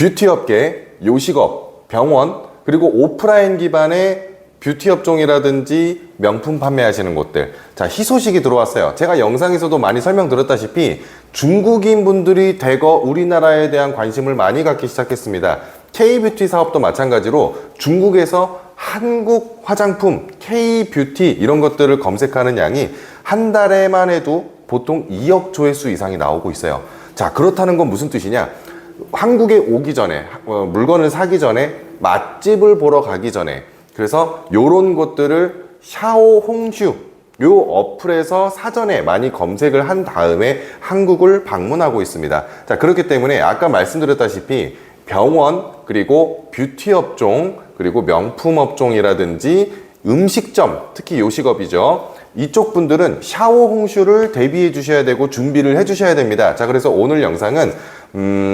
뷰티업계, 요식업, 병원, 그리고 오프라인 기반의 뷰티 업종이라든지 명품 판매하시는 곳들. 자, 희소식이 들어왔어요. 제가 영상에서도 많이 설명드렸다시피 중국인 분들이 대거 우리나라에 대한 관심을 많이 갖기 시작했습니다. K-뷰티 사업도 마찬가지로 중국에서 한국 화장품, K-뷰티 이런 것들을 검색하는 양이 한 달에만 해도 보통 2억 조회수 이상이 나오고 있어요. 자, 그렇다는 건 무슨 뜻이냐? 한국에 오기 전에, 물건을 사기 전에, 맛집을 보러 가기 전에, 그래서 요런 것들을 샤오홍슈 요 어플에서 사전에 많이 검색을 한 다음에 한국을 방문하고 있습니다. 자, 그렇기 때문에 아까 말씀드렸다시피 병원, 그리고 뷰티 업종, 그리고 명품 업종이라든지 음식점, 특히 요식업이죠. 이쪽 분들은 샤오홍슈를 대비해 주셔야 되고 준비를 해 주셔야 됩니다. 자, 그래서 오늘 영상은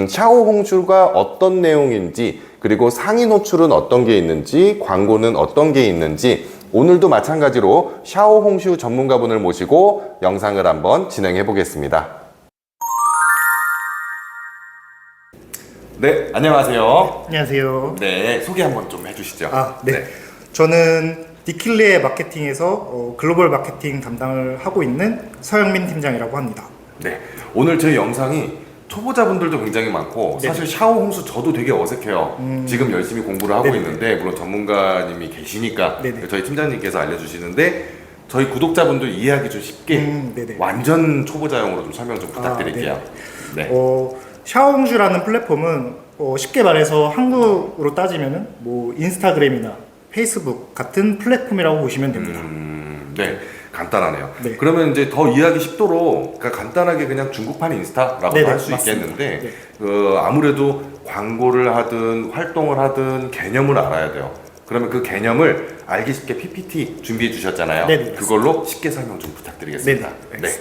샤오홍슈가 어떤 내용인지, 그리고 상위 노출은 어떤 게 있는지, 광고는 어떤 게 있는지, 오늘도 마찬가지로 샤오홍슈 전문가분을 모시고 영상을 한번 진행해 보겠습니다. 네, 안녕하세요. 안녕하세요. 네, 소개 한번 좀 해주시죠. 네. 저는 디킬레 마케팅에서 글로벌 마케팅 담당을 하고 있는 서영민 팀장이라고 합니다. 네, 오늘 저희 영상이 초보자분들도 굉장히 많고 네. 사실 샤오홍슈 저도 되게 어색해요. 지금 열심히 공부를 하고 네네. 있는데 물론 전문가님이 계시니까 네네. 저희 팀장님께서 알려주시는데 저희 구독자분들 이해하기 좀 쉽게 네네. 완전 초보자용으로 좀 설명 좀 부탁드릴게요. 네. 샤오홍슈라는 플랫폼은 쉽게 말해서 한국으로 따지면은 뭐 인스타그램이나 페이스북 같은 플랫폼이라고 보시면 됩니다. 네, 간단하네요. 네. 그러면 이제 더 이해하기 쉽도록 그러니까 간단하게 그냥 중국판 인스타라고 네네, 할 수 맞습니다. 있겠는데 네. 아무래도 광고를 하든 활동을 하든 개념을 알아야 돼요. 그러면 그 개념을 알기 쉽게 PPT 준비해 주셨잖아요. 네네, 그걸로 쉽게 설명 좀 부탁드리겠습니다. 네네,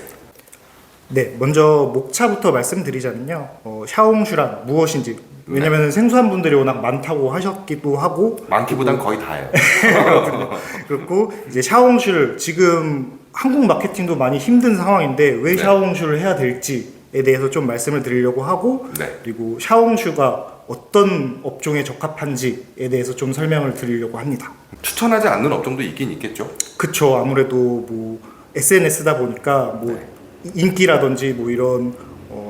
네, 먼저 목차부터 말씀드리자면요. 샤오홍슈란 무엇인지, 왜냐면 생소한 분들이 워낙 많다고 하셨기도 하고, 많기보단 거의 다예요. 그렇고 이제 샤오홍슈를 지금 한국 마케팅도 많이 힘든 상황인데 왜 네. 샤오홍슈를 해야 될지에 대해서 좀 말씀을 드리려고 하고, 네. 그리고 샤오홍슈가 어떤 업종에 적합한지에 대해서 좀 설명을 드리려고 합니다. 추천하지 않는 업종도 있긴 있겠죠. 그쵸. 아무래도 뭐 SNS다 보니까 뭐 인기라든지 뭐 이런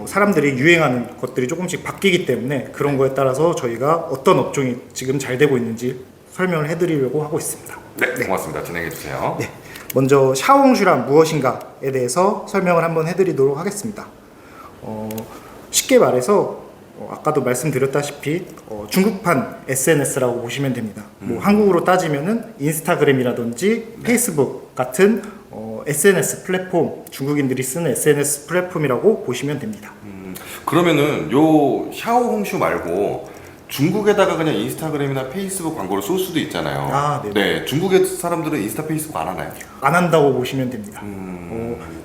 사람들이 유행하는 것들이 조금씩 바뀌기 때문에 그런 거에 따라서 저희가 어떤 업종이 지금 잘 되고 있는지 설명을 해드리려고 하고 있습니다. 네, 고맙습니다. 진행해 주세요. 네, 먼저 샤오홍슈란 무엇인가에 대해서 설명을 한번 해드리도록 하겠습니다. 쉽게 말해서 아까도 말씀드렸다시피 중국판 SNS라고 보시면 됩니다. 뭐 한국으로 따지면은 인스타그램이라든지 페이스북 같은 SNS 플랫폼, 중국인들이 쓰는 SNS 플랫폼이라고 보시면 됩니다. 그러면은 요 샤오홍슈 말고 중국에다가 그냥 인스타그램이나 페이스북 광고를 쏠 수도 있잖아요. 아, 네네. 네, 중국의 사람들은 인스타 페이스북 안 하나요? 안 한다고 보시면 됩니다.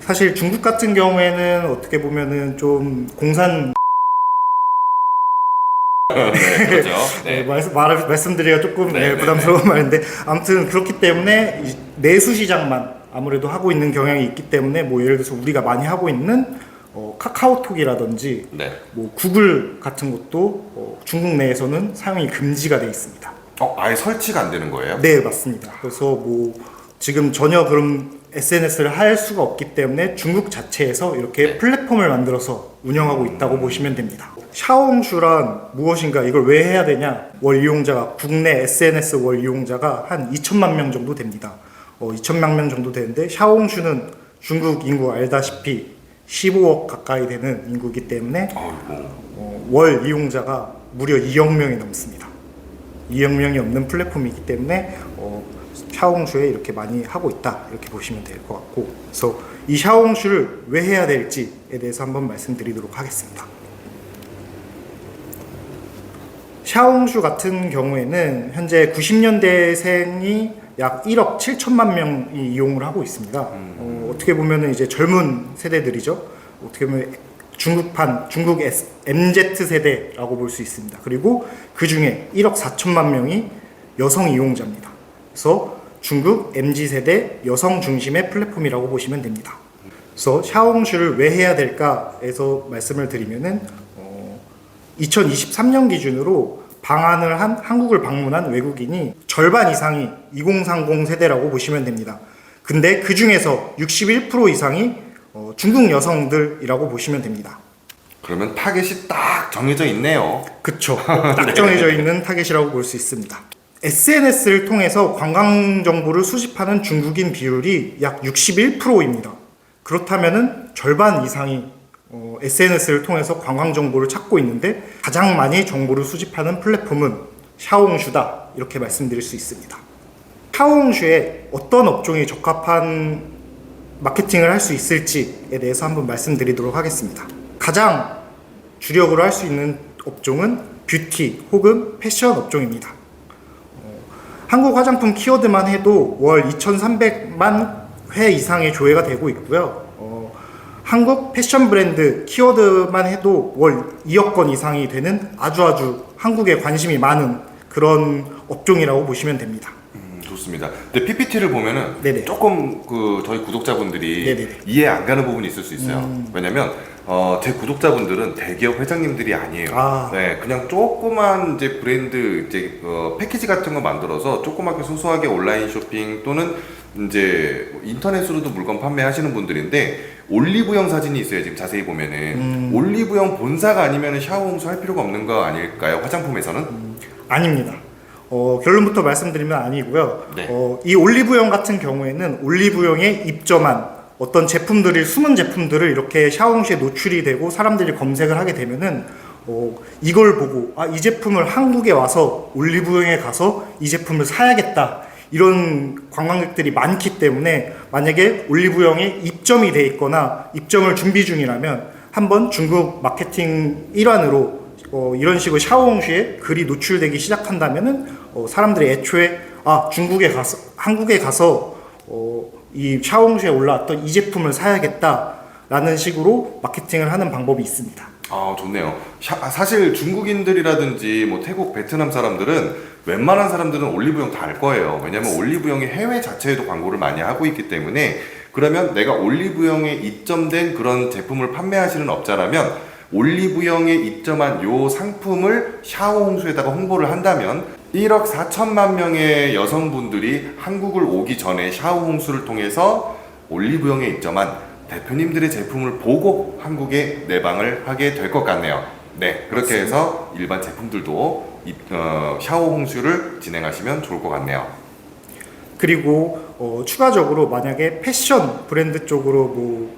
사실 중국 같은 경우에는 어떻게 보면은 좀 공산 네, 그렇죠. 네. 말씀드리기가 조금 네, 부담스러운 말인데, 아무튼 그렇기 때문에 이 내수 시장만 아무래도 하고 있는 경향이 있기 때문에 뭐 예를 들어서 우리가 많이 하고 있는 카카오톡이라든지 네. 뭐 구글 같은 것도 중국 내에서는 사용이 금지가 되어 있습니다. 아예 설치가 안 되는 거예요? 네, 맞습니다. 그래서 뭐 지금 전혀 그런 SNS를 할 수가 없기 때문에 중국 자체에서 이렇게 네. 플랫폼을 만들어서 운영하고 있다고 보시면 됩니다. 샤오홍슈란 무엇인가, 이걸 왜 해야 되냐? 월 이용자가, 국내 SNS 월 이용자가 한 2천만 명 정도 됩니다. 2천만 명 정도 되는데 샤오홍슈는 중국 인구 알다시피 15억 가까이 되는 인구이기 때문에 월 이용자가 무려 2억 명이 넘습니다. 2억 명이 넘는 플랫폼이기 때문에 샤오홍슈에 이렇게 많이 하고 있다, 이렇게 보시면 될 것 같고, 그래서 이 샤오홍슈를 왜 해야 될지에 대해서 한번 말씀드리도록 하겠습니다. 샤오홍슈 같은 경우에는 현재 90년대생이 약 1억 7천만 명이 이용을 하고 있습니다. 어떻게 보면 이제 젊은 세대들이죠. 어떻게 보면 중국 MZ 세대라고 볼 수 있습니다. 그리고 그 중에 1억 4천만 명이 여성 이용자입니다. 그래서 중국 MZ 세대 여성 중심의 플랫폼이라고 보시면 됩니다. 그래서 샤오홍슈를 왜 해야 될까에서 말씀을 드리면은 2023년 기준으로 방한을 한 한국을 방문한 외국인이 절반 이상이 2030 세대라고 보시면 됩니다. 근데 그 중에서 61% 이상이 중국 여성들이라고 보시면 됩니다. 그러면 타겟이 딱 정해져 있네요. 그쵸. 딱 정해져 있는 타겟이라고 볼 수 있습니다. SNS를 통해서 관광 정보를 수집하는 중국인 비율이 약 61%입니다. 그렇다면은 절반 이상이 SNS를 통해서 관광 정보를 찾고 있는데 가장 많이 정보를 수집하는 플랫폼은 샤오홍슈다, 이렇게 말씀드릴 수 있습니다. 샤오홍슈에 어떤 업종이 적합한 마케팅을 할 수 있을지에 대해서 한번 말씀드리도록 하겠습니다. 가장 주력으로 할 수 있는 업종은 뷰티 혹은 패션 업종입니다. 한국 화장품 키워드만 해도 월 2,300만 회 이상의 조회가 되고 있고요. 한국 패션 브랜드 키워드만 해도 월 2억 건 이상이 되는 아주 한국에 관심이 많은 그런 업종이라고 보시면 됩니다. 좋습니다. 근데 PPT를 보면은 네네. 조금 저희 구독자분들이 네네네. 이해 안 가는 부분이 있을 수 있어요. 왜냐면 제 구독자분들은 대기업 회장님들이 아니에요. 네, 그냥 조그만 이제 브랜드 패키지 같은 거 만들어서 조그맣게 소소하게 온라인 쇼핑 또는 이제 인터넷으로도 물건 판매하시는 분들인데 올리브영 사진이 있어요. 지금 자세히 보면은 올리브영 본사가 아니면은 샤오홍수 할 필요가 없는 거 아닐까요? 화장품에서는? 아닙니다. 결론부터 말씀드리면 아니고요. 네. 이 올리브영 같은 경우에는 올리브영에 입점한 어떤 제품들이 숨은 제품들을 이렇게 샤오홍시에 노출이 되고 사람들이 검색을 하게 되면은 이걸 보고 이 제품을 한국에 와서 올리브영에 가서 이 제품을 사야겠다, 이런 관광객들이 많기 때문에 만약에 올리브영에 입점이 돼 있거나 입점을 준비 중이라면 한번 중국 마케팅 일환으로 이런 식으로 샤오홍시에 글이 노출되기 시작한다면은 사람들이 애초에 한국에 가서 이 샤오홍시에 올라왔던 이 제품을 사야겠다라는 식으로 마케팅을 하는 방법이 있습니다. 좋네요. 사실 중국인들이라든지 뭐 태국, 베트남 사람들은 웬만한 사람들은 올리브영 다 알 거예요. 왜냐면 올리브영이 해외 자체에도 광고를 많이 하고 있기 때문에. 그러면 내가 올리브영에 입점된 그런 제품을 판매하시는 업자라면 올리브영에 입점한 요 상품을 샤오홍수에다가 홍보를 한다면 1억 4천만 명의 여성분들이 한국을 오기 전에 샤오홍수를 통해서 올리브영에 입점한 대표님들의 제품을 보고 한국에 내방을 하게 될 것 같네요. 네, 그렇게 해서 일반 제품들도 샤오홍수를 진행하시면 좋을 것 같네요. 그리고 추가적으로 만약에 패션 브랜드 쪽으로 뭐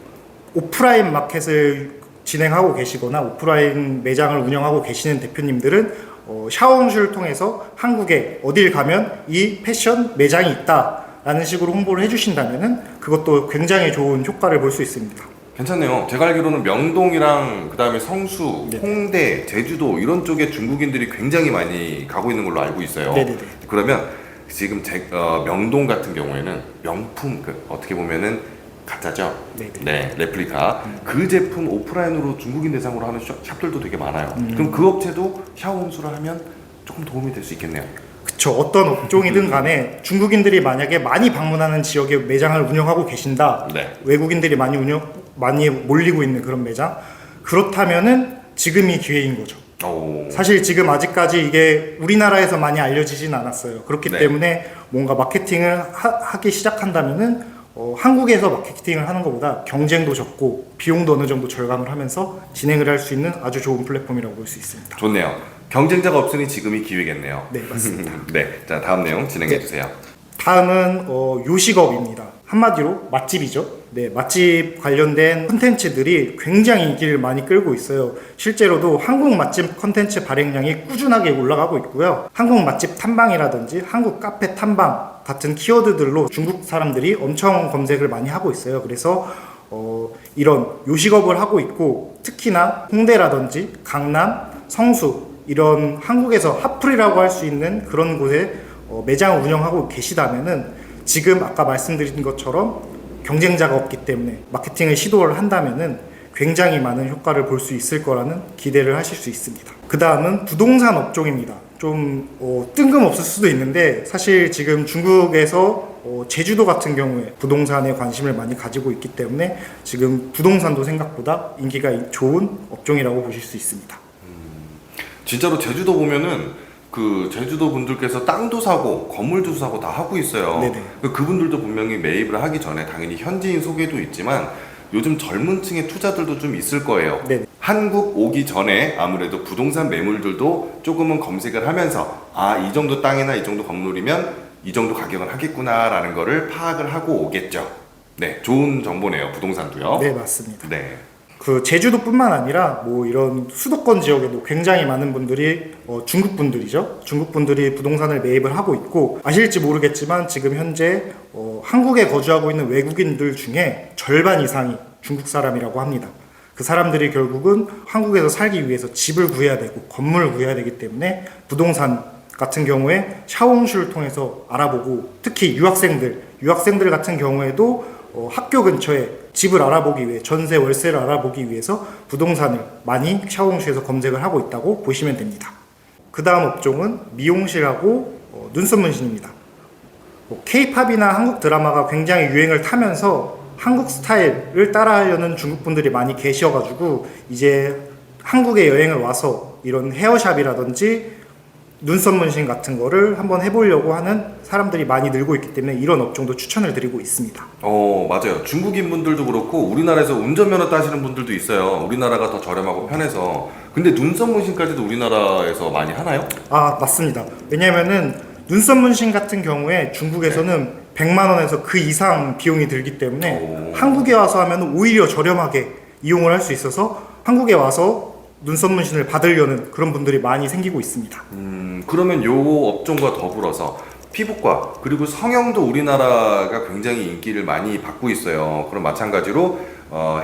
오프라인 마켓을 진행하고 계시거나 오프라인 매장을 운영하고 계시는 대표님들은 샤오홍슈를 통해서 한국에 어딜 가면 이 패션 매장이 있다라는 식으로 홍보를 해주신다면은 그것도 굉장히 좋은 효과를 볼 수 있습니다. 괜찮네요. 제가 알기로는 명동이랑 그 다음에 성수, 네. 홍대, 제주도 이런 쪽에 중국인들이 굉장히 많이 가고 있는 걸로 알고 있어요. 네네네. 그러면 지금 명동 같은 경우에는 명품, 어떻게 보면은 가짜죠? 네네. 네, 레플리카. 그 제품 오프라인으로 중국인 대상으로 하는 샵들도 되게 많아요. 그럼 그 업체도 샤오홍수를 하면 조금 도움이 될 수 있겠네요. 그쵸. 어떤 업종이든 간에 중국인들이 만약에 많이 방문하는 지역에 매장을 운영하고 계신다. 네. 외국인들이 많이 몰리고 있는 그런 매장. 그렇다면은 지금이 기회인 거죠. 사실 지금 아직까지 이게 우리나라에서 많이 알려지진 않았어요. 그렇기 네. 때문에 뭔가 마케팅을 하기 시작한다면은 한국에서 마케팅을 하는 것보다 경쟁도 적고 비용도 어느 정도 절감을 하면서 진행을 할 수 있는 아주 좋은 플랫폼이라고 볼 수 있습니다. 좋네요. 경쟁자가 없으니 지금이 기회겠네요. 네, 맞습니다. 네, 자 다음 내용 진행해 주세요. 다음은 요식업입니다. 한마디로 맛집이죠. 네, 맛집 관련된 콘텐츠들이 굉장히 인기를 많이 끌고 있어요. 실제로도 한국 맛집 콘텐츠 발행량이 꾸준하게 올라가고 있고요. 한국 맛집 탐방이라든지 한국 카페 탐방 같은 키워드들로 중국 사람들이 엄청 검색을 많이 하고 있어요. 그래서 이런 요식업을 하고 있고 특히나 홍대라든지 강남, 성수 이런 한국에서 핫플이라고 할 수 있는 그런 곳에 매장을 운영하고 계시다면은 지금 아까 말씀드린 것처럼 경쟁자가 없기 때문에 마케팅을 시도를 한다면은 굉장히 많은 효과를 볼 수 있을 거라는 기대를 하실 수 있습니다. 그 다음은 부동산 업종입니다. 좀 뜬금없을 수도 있는데 사실 지금 중국에서 제주도 같은 경우에 부동산에 관심을 많이 가지고 있기 때문에 지금 부동산도 생각보다 인기가 좋은 업종이라고 보실 수 있습니다. 진짜로 제주도 보면은 그 제주도 분들께서 땅도 사고 건물도 사고 다 하고 있어요. 네네. 그분들도 분명히 매입을 하기 전에 당연히 현지인 소개도 있지만 요즘 젊은 층의 투자들도 좀 있을 거예요. 네네. 한국 오기 전에 아무래도 부동산 매물들도 조금은 검색을 하면서 아, 이 정도 땅이나 이 정도 건물이면 이 정도 가격은 하겠구나 라는 거를 파악을 하고 오겠죠. 네, 좋은 정보네요. 부동산도요. 네, 맞습니다. 네. 그 제주도뿐만 아니라 뭐 이런 수도권 지역에도 굉장히 많은 분들이 중국 분들이죠. 중국 분들이 부동산을 매입을 하고 있고, 아실지 모르겠지만 지금 현재 한국에 거주하고 있는 외국인들 중에 절반 이상이 중국 사람이라고 합니다. 그 사람들이 결국은 한국에서 살기 위해서 집을 구해야 되고 건물을 구해야 되기 때문에 부동산 같은 경우에 샤오홍슈를 통해서 알아보고, 특히 유학생들 같은 경우에도 학교 근처에 집을 알아보기 위해, 전세 월세를 알아보기 위해서 부동산을 많이 샤오홍슈에서 검색을 하고 있다고 보시면 됩니다. 그 다음 업종은 미용실하고 눈썹 문신입니다. K-팝이나 한국 드라마가 굉장히 유행을 타면서 한국 스타일을 따라하려는 중국 분들이 많이 계셔가지고 이제 한국에 여행을 와서 이런 헤어샵이라든지 눈썹 문신 같은 거를 한번 해보려고 하는 사람들이 많이 늘고 있기 때문에 이런 업종도 추천을 드리고 있습니다. 맞아요. 중국인 분들도 그렇고 우리나라에서 운전면허 따시는 분들도 있어요. 우리나라가 더 저렴하고 편해서. 근데 눈썹 문신까지도 우리나라에서 많이 하나요? 아, 맞습니다. 왜냐면은 눈썹 문신 같은 경우에 중국에서는 100만 원에서 그 이상 비용이 들기 때문에 한국에 와서 하면 오히려 저렴하게 이용을 할 수 있어서 한국에 와서 눈썹 문신을 받으려는 그런 분들이 많이 생기고 있습니다. 그러면 요 업종과 더불어서 피부과 그리고 성형도 우리나라가 굉장히 인기를 많이 받고 있어요. 그럼 마찬가지로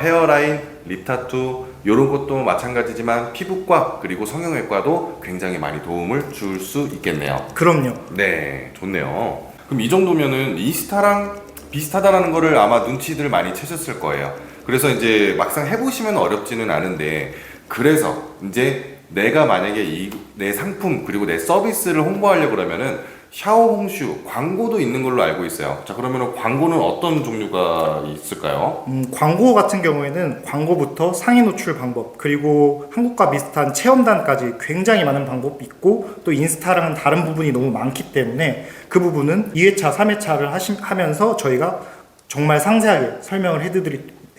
헤어라인, 립타투 이런 것도 마찬가지지만 피부과 그리고 성형외과도 굉장히 많이 도움을 줄 수 있겠네요. 그럼요. 네, 좋네요. 그럼 이 정도면은 인스타랑 비슷하다라는 거를 아마 눈치들 많이 채셨을 거예요. 그래서 이제 막상 해보시면 어렵지는 않은데, 그래서 이제 내가 만약에 내 상품 그리고 내 서비스를 홍보하려고 그러면은 샤오홍슈 광고도 있는 걸로 알고 있어요. 자, 그러면은 광고는 어떤 종류가 있을까요? 광고 같은 경우에는 광고부터 상위 노출 방법, 그리고 한국과 비슷한 체험단까지 굉장히 많은 방법이 있고, 또 인스타랑은 다른 부분이 너무 많기 때문에 그 부분은 2회차, 3회차를 하면서 저희가 정말 상세하게 설명을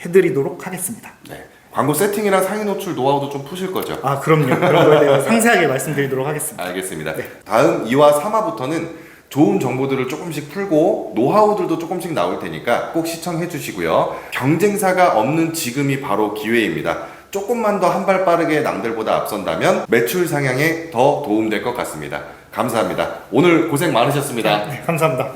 해드리도록 하겠습니다. 네. 광고 세팅이랑 상위 노출 노하우도 좀 푸실 거죠? 아, 그럼요. 그런 거에 대해서 상세하게 말씀드리도록 하겠습니다. 알겠습니다. 네. 다음 2화 3화부터는 좋은 정보들을 조금씩 풀고 노하우들도 조금씩 나올 테니까 꼭 시청해 주시고요. 경쟁사가 없는 지금이 바로 기회입니다. 조금만 더 한 발 빠르게 남들보다 앞선다면 매출 상향에 더 도움될 것 같습니다. 감사합니다. 오늘 고생 많으셨습니다. 네, 감사합니다.